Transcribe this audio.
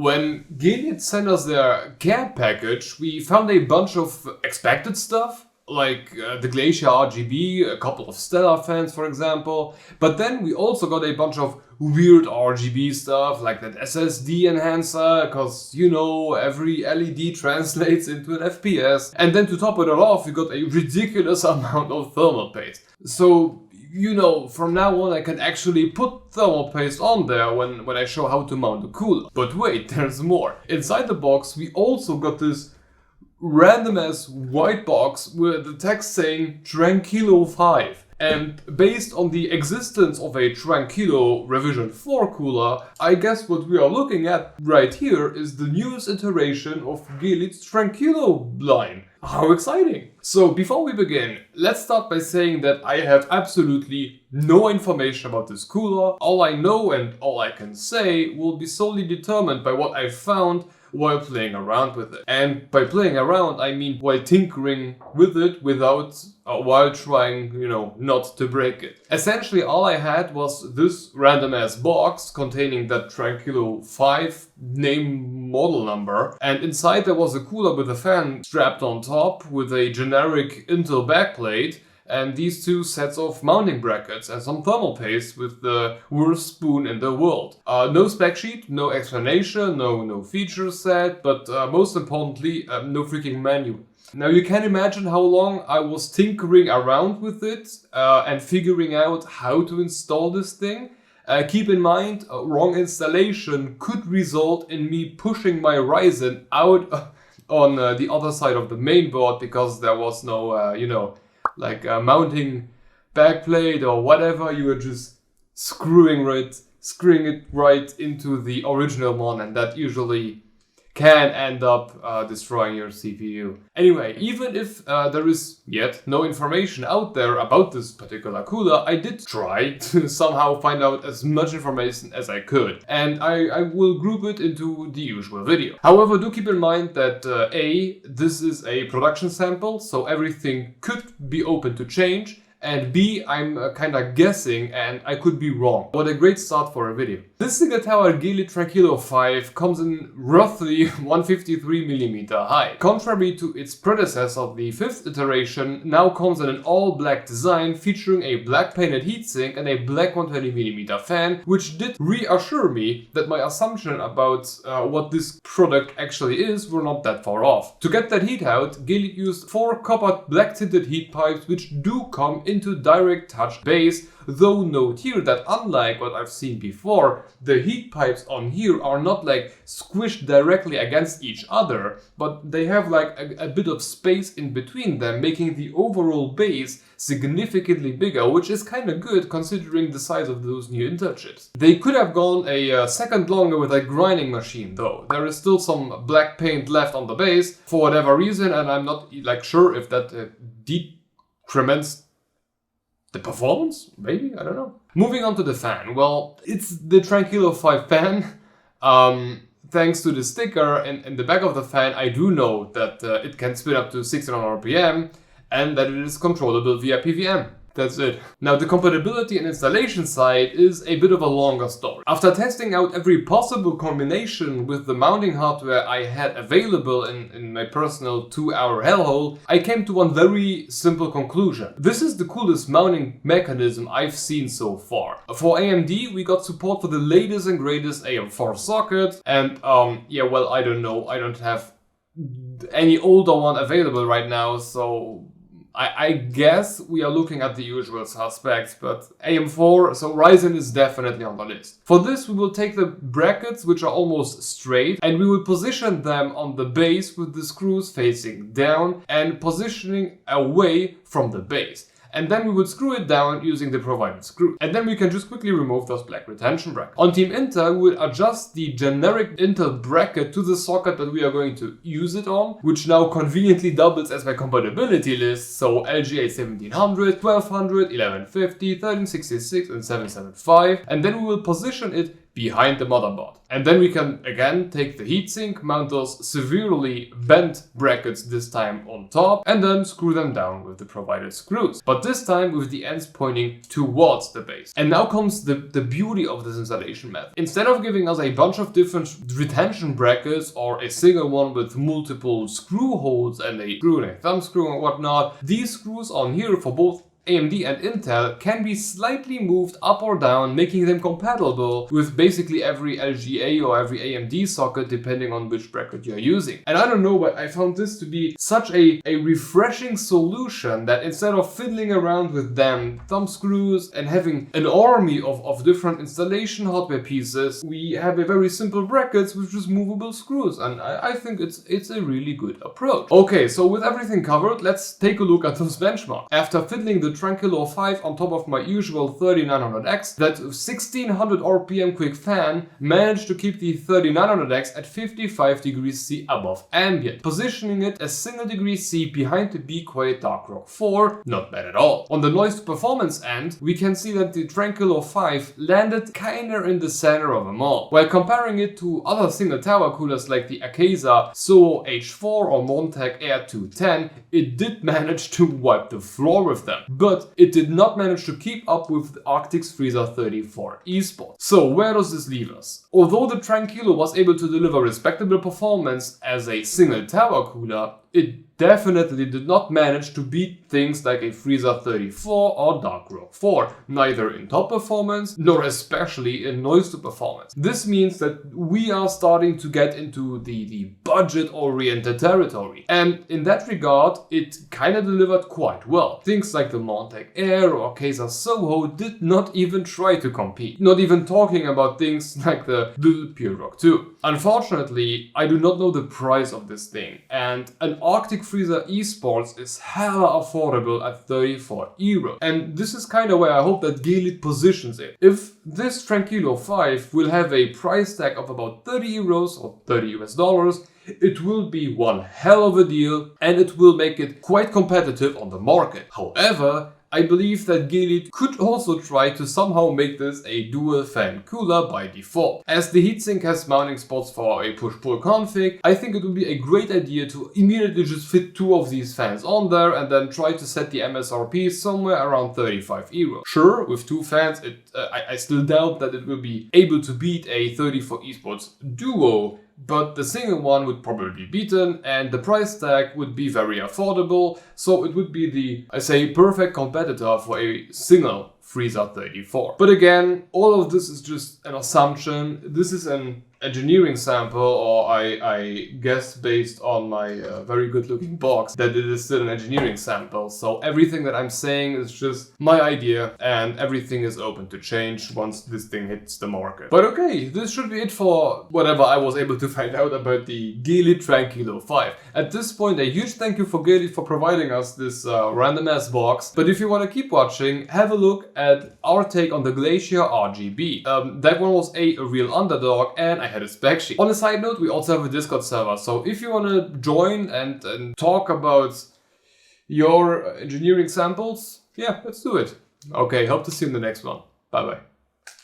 When Gelid sent us their care package, we found a bunch of expected stuff, like the Glacier RGB, a couple of Stellar fans for example, but then we also got a bunch of weird RGB stuff like that SSD enhancer, cause you know every LED translates into an FPS, and then to top it all off we got a ridiculous amount of thermal paste. So you know, from now on I can actually put thermal paste on there when I show how to mount the cooler. But wait, there's more. Inside the box we also got this random ass white box with the text saying Tranquillo 5. And based on the existence of a Tranquillo Revision 4 cooler, I guess what we are looking at right here is the newest iteration of Gelid's Tranquillo line. How exciting! So before we begin, let's start by saying that I have absolutely no information about this cooler. All I know and all I can say will be solely determined by what I found while playing around with it. And by playing around, I mean while tinkering with it while trying, you know, not to break it. Essentially all I had was this random ass box containing that Tranquillo 5 name model number, and inside there was a cooler with a fan strapped on top with a generic Intel backplate, and these two sets of mounting brackets and some thermal paste with the worst spoon in the world. No spec sheet, no explanation, no feature set, but most importantly, no freaking manual. Now you can imagine how long I was tinkering around with it and figuring out how to install this thing. Keep in mind, wrong installation could result in me pushing my Ryzen out on the other side of the main board because there was no, you know, like a mounting backplate or whatever. You were just screwing it right into the original one, and that usually can end up destroying your CPU. Anyway, even if there is yet no information out there about this particular cooler, I did try to somehow find out as much information as I could, and I will group it into the usual video. However, do keep in mind that A, this is a production sample, so everything could be open to change, and B, I'm kinda guessing and I could be wrong. What a great start for a video. This single tower Gelid Tranquillo 5 comes in roughly 153mm high. Contrary to its predecessor, the 5th iteration now comes in an all black design featuring a black painted heatsink and a black 120mm fan, which did reassure me that my assumption about what this product actually is were not that far off. To get that heat out, Gelid used 4 copper black tinted heat pipes which do come into direct touch base, though note here that unlike what I've seen before, the heat pipes on here are not like squished directly against each other, but they have like a bit of space in between them, making the overall base significantly bigger, which is kind of good considering the size of those new Intel chips. They could have gone a second longer with a grinding machine though. There is still some black paint left on the base for whatever reason, and I'm not like sure if that decrements the performance? Maybe? I don't know. Moving on to the fan. Well, it's the Tranquillo 5 fan. Thanks to the sticker in the back of the fan, I do know that it can spin up to 1600 RPM and that it is controllable via PWM. That's it. Now the compatibility and installation side is a bit of a longer story. After testing out every possible combination with the mounting hardware I had available in my personal 2-hour hellhole, I came to one very simple conclusion. This is the coolest mounting mechanism I've seen so far. For AMD, we got support for the latest and greatest AM4 socket, and yeah, well, I don't know, I don't have any older one available right now, so I guess we are looking at the usual suspects, but AM4, so Ryzen is definitely on the list. For this we will take the brackets, which are almost straight, and we will position them on the base with the screws facing down and positioning away from the base. And then we would screw it down using the provided screw. And then we can just quickly remove those black retention brackets. On Team Intel, we will adjust the generic Intel bracket to the socket that we are going to use it on, which now conveniently doubles as my compatibility list. So LGA 1700, 1200, 1150, 1366 and 775. And then we will position it behind the motherboard. And then we can again take the heatsink, mount those severely bent brackets this time on top, and then screw them down with the provided screws. But this time with the ends pointing towards the base. And now comes the beauty of this installation method. Instead of giving us a bunch of different retention brackets or a single one with multiple screw holes and a screw and a thumb screw and whatnot, these screws on here for both AMD and Intel can be slightly moved up or down, making them compatible with basically every LGA or every AMD socket, depending on which bracket you're using. And I don't know, but I found this to be such a refreshing solution that instead of fiddling around with damn thumb screws and having an army of different installation hardware pieces, we have a very simple brackets with just movable screws. And I think it's a really good approach. Okay, so with everything covered, let's take a look at those benchmarks. After fiddling the Tranquillo 5 on top of my usual 3900X, that 1600 RPM quick fan managed to keep the 3900X at 55 degrees C above ambient, positioning it as single degree C behind the Be Quiet Dark Rock 4, not bad at all. On the noise to performance end, we can see that the Tranquillo 5 landed kinda in the center of them all. While comparing it to other single tower coolers like the Akaza Soho H4 or Montech Air 210, it did manage to wipe the floor with them. But it did not manage to keep up with the Arctic's Freezer 34 eSport. So where does this leave us? Although the Tranquillo was able to deliver respectable performance as a single tower cooler, it definitely did not manage to beat things like a Freezer 34 or Dark Rock 4, neither in top performance nor especially in noise to performance. This means that we are starting to get into the budget-oriented territory, and in that regard it kinda delivered quite well. Things like the Montech Air or Akaza Soho did not even try to compete, not even talking about things like the little Pure Rock 2. Unfortunately, I do not know the price of this thing, and an Arctic Freezer eSports is hella affordable at 34 euros. And this is kind of where I hope that Gelid positions it. If this Tranquillo 5 will have a price tag of about 30 euros or $30 US, it will be one hell of a deal and it will make it quite competitive on the market. However, I believe that Gelid could also try to somehow make this a dual fan cooler by default. As the heatsink has mounting spots for a push-pull config, I think it would be a great idea to immediately just fit two of these fans on there and then try to set the MSRP somewhere around 35 euros. Sure, with two fans, I still doubt that it will be able to beat a 34 eSports Duo, but the single one would probably be beaten and the price tag would be very affordable, so it would be the, I say, perfect competitor for a single Freezer 34. But again, all of this is just an assumption. This is an engineering sample, or I guess based on my very good looking box that it is still an engineering sample. So everything that I'm saying is just my idea and everything is open to change once this thing hits the market. But okay, this should be it for whatever I was able to find out about the Gelid Tranquillo 5. At this point, a huge thank you for Gelid for providing us this random ass box. But if you want to keep watching, have a look at our take on the Glacier RGB. That one was a real underdog and I had a spec sheet. On a side note, we also have a Discord server, so if you want to join and talk about your engineering samples, yeah, let's do it. Okay, hope to see you in the next one. Bye bye.